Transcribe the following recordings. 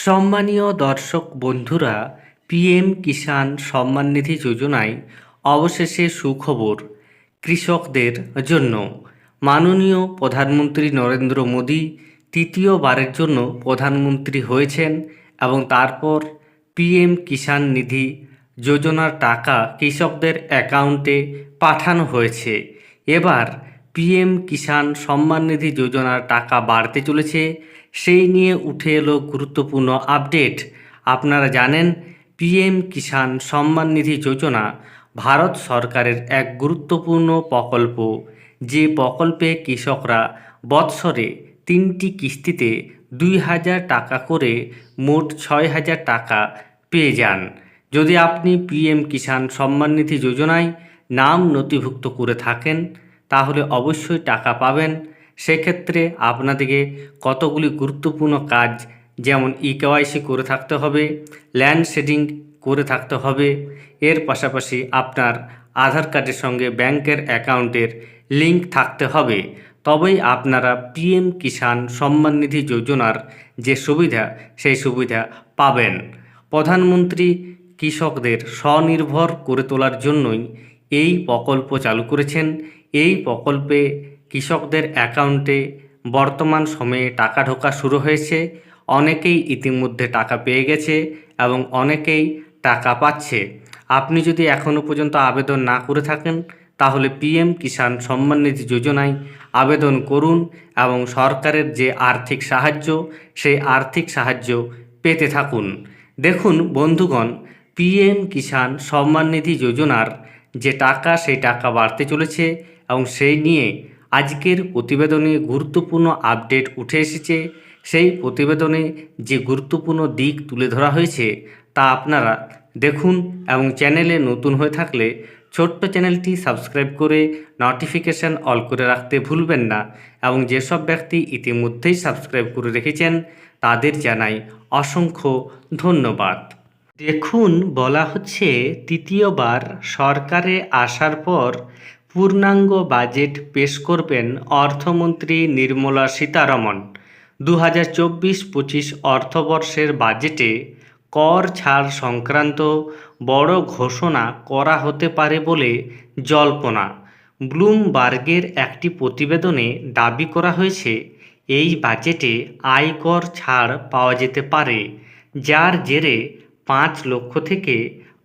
সম্মানীয় দর্শক বন্ধুরা, পিএম কিষাণ সম্মান নিধি যোজনায় অবশেষে সুখবর কৃষকদের জন্য। মাননীয় প্রধানমন্ত্রী নরেন্দ্র মোদী তৃতীয়বারের জন্য প্রধানমন্ত্রী হয়েছেন এবং তারপর পিএম কিষাণ নিধি যোজনার টাকা কৃষকদের অ্যাকাউন্টে পাঠানো হয়েছে। এবার পিএম কিষাণ সম্মান নিধি যোজনার টাকা বাড়তে চলেছে, সেই নিয়ে উঠে এলো গুরুত্বপূর্ণ আপডেট। আপনারা জানেন, পিএম কিষাণ সম্মান নিধি যোজনা ভারত সরকারের এক গুরুত্বপূর্ণ প্রকল্প, যে প্রকল্পে কৃষকরা বৎসরে 3টি কিস্তিতে 2,000 টাকা করে মোট 6,000 টাকা পেয়ে যান। যদি আপনি পিএম কিষাণ সম্মান নিধি যোজনায় নাম নথিভুক্ত করে থাকেন তাহলে অবশ্যই টাকা পাবেন। সেক্ষেত্রে আপনাদেরকে কতগুলি গুরুত্বপূর্ণ কাজ, যেমন কেওয়াইসি করে থাকতে হবে, ল্যান্ড শেডিং করে থাকতে হবে, এর পাশাপাশি আপনার আধার কার্ডের সঙ্গে ব্যাংকের অ্যাকাউন্টের লিঙ্ক থাকতে হবে। তবেই আপনারা পিএম কিষাণ সম্মান নিধি যোজনার যে সুবিধা সেই সুবিধা পাবেন। প্রধানমন্ত্রী কৃষকদের স্বনির্ভর করে তোলার জন্যই এই প্রকল্প চালু করেছেন। এই প্রকল্পে কৃষকদের অ্যাকাউন্টে বর্তমান সময়ে টাকা ঢোকা শুরু হয়েছে। অনেকেই ইতিমধ্যে টাকা পেয়ে গেছে এবং অনেকেই টাকা পাচ্ছে। আপনি যদি এখনও পর্যন্ত আবেদন না করে থাকেন তাহলে পিএম কিষাণ সম্মান নিধি যোজনায় আবেদন করুন এবং সরকারের যে আর্থিক সাহায্য সেই আর্থিক সাহায্য পেতে থাকুন। দেখুন বন্ধুগণ, পিএম কিষাণ সম্মান নিধি যোজনার যে টাকা সেই টাকা বাড়তে চলেছে এবং সেই নিয়ে আজকের প্রতিবেদনে গুরুত্বপূর্ণ আপডেট উঠে এসেছে। সেই প্রতিবেদনে যে গুরুত্বপূর্ণ দিক তুলে ধরা হয়েছে তা আপনারা দেখুন এবং চ্যানেলে নতুন হয়ে থাকলে ছোট্ট চ্যানেলটি সাবস্ক্রাইব করে নোটিফিকেশান অল করে রাখতে ভুলবেন না। এবং যেসব ব্যক্তি ইতিমধ্যেই সাবস্ক্রাইব করে রেখেছেন তাদের জানাই অসংখ্য ধন্যবাদ। দেখুন, বলা হচ্ছে তৃতীয়বার সরকারে আসার পর পূর্ণাঙ্গ বাজেট পেশ করবেন অর্থমন্ত্রী নির্মলা সীতারমণ। 2024-25 অর্থবর্ষের বাজেটে কর ছাড় সংক্রান্ত বড় ঘোষণা করা হতে পারে বলে জল্পনা। ব্লুমবার্গের একটি প্রতিবেদনে দাবি করা হয়েছে এই বাজেটে আয়কর ছাড় পাওয়া যেতে পারে, যার জেরে 5 লক্ষ থেকে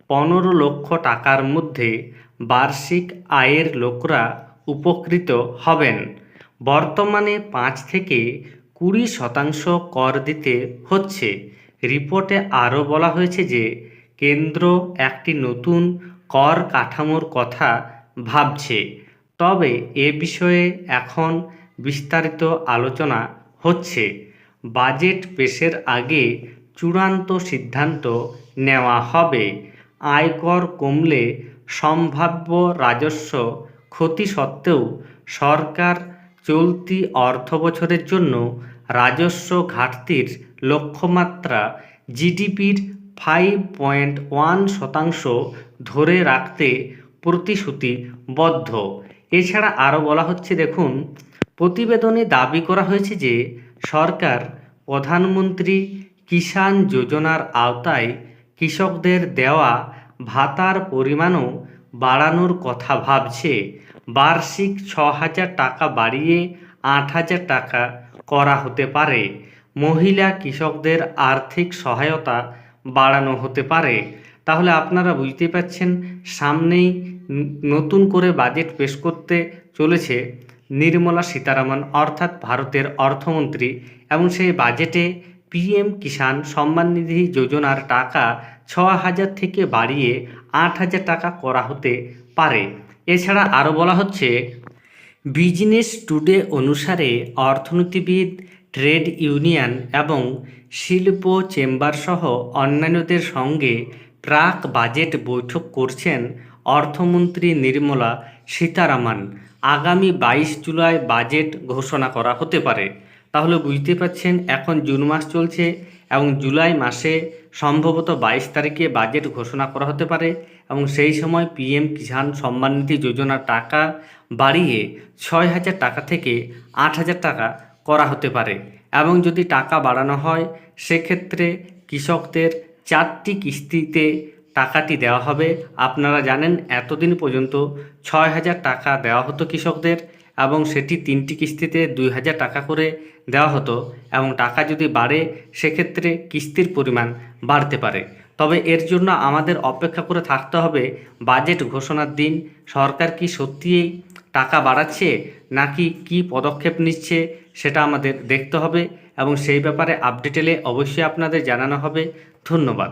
15 লক্ষ টাকার মধ্যে বার্ষিক আয়ের লোকরা উপকৃত হবেন। বর্তমানে 5 থেকে 20% কর দিতে হচ্ছে। রিপোর্টে আরও বলা হয়েছে যে কেন্দ্র একটি নতুন কর কাঠামোর কথা ভাবছে, তবে এ বিষয়ে এখন বিস্তারিত আলোচনা হচ্ছে। বাজেট পেশের আগে চূড়ান্ত সিদ্ধান্ত নেওয়া হবে। আয়কর কমলে সম্ভাব্য রাজস্ব ক্ষতি সত্ত্বেও সরকার চলতি অর্থবছরের জন্য রাজস্ব ঘাটতির লক্ষ্যমাত্রা জিডিপির 5.1% ধরে রাখতে প্রতিশ্রুতিবদ্ধ। এছাড়া আরও বলা হচ্ছে, দেখুন, প্রতিবেদনে দাবি করা হয়েছে যে সরকার প্রধানমন্ত্রী কিষাণ যোজনার আওতায় কৃষকদের দেওয়া ভাতার পরিমাণও বাড়ানোর কথা ভাবছে। বার্ষিক 6,000 টাকা বাড়িয়ে 8,000 টাকা করা হতে পারে। মহিলা কৃষকদের আর্থিক সহায়তা বাড়ানো হতে পারে। তাহলে আপনারা বুঝতেই পারছেন, সামনেই নতুন করে বাজেট পেশ করতে চলেছে নির্মলা সীতারামন, অর্থাৎ ভারতের অর্থমন্ত্রী, এবং সেই বাজেটে পিএম কিষাণ সম্মান নিধি যোজনার টাকা 6,000 থেকে বাড়িয়ে 8,000 টাকা করা হতে পারে। এছাড়া আরও বলা হচ্ছে, বিজনেস টুডে অনুসারে অর্থনীতিবিদ, ট্রেড ইউনিয়ন এবং শিল্প চেম্বার সহ অন্যান্যদের সঙ্গে প্রাক বাজেট বৈঠক করছেন অর্থমন্ত্রী নির্মলা সীতারামন। আগামী 22 জুলাই বাজেট ঘোষণা করা হতে পারে। তাহলে বুঝতে পারছেন, এখন জুন মাস চলছে এবং জুলাই মাসে সম্ভবত 22 তারিখে বাজেট ঘোষণা করা হতে পারে এবং সেই সময় পিএম কিষাণ সম্মান নিধি যোজনার টাকা বাড়িয়ে 6,000 টাকা থেকে 8,000 টাকা করা হতে পারে। এবং যদি টাকা বাড়ানো হয় সেক্ষেত্রে কৃষকদের 4টি কিস্তিতে টাকাটি দেওয়া হবে। আপনারা জানেন এতদিন পর্যন্ত 6,000 টাকা দেওয়া হতো কৃষকদের এবং সেটি 3টি কিস্তিতে 2,000 টাকা করে দেওয়া হতো এবং টাকা যদি বাড়ে সেক্ষেত্রে কিস্তির পরিমাণ বাড়তে পারে। তবে এর জন্য আমাদের অপেক্ষা করে থাকতে হবে বাজেট ঘোষণার দিন। সরকার কি সত্যিই টাকা বাড়াচ্ছে নাকি কি পদক্ষেপ নিচ্ছে সেটা আমাদের দেখতে হবে এবং সেই ব্যাপারে আপডেট এলে অবশ্যই আপনাদের জানানো হবে। ধন্যবাদ।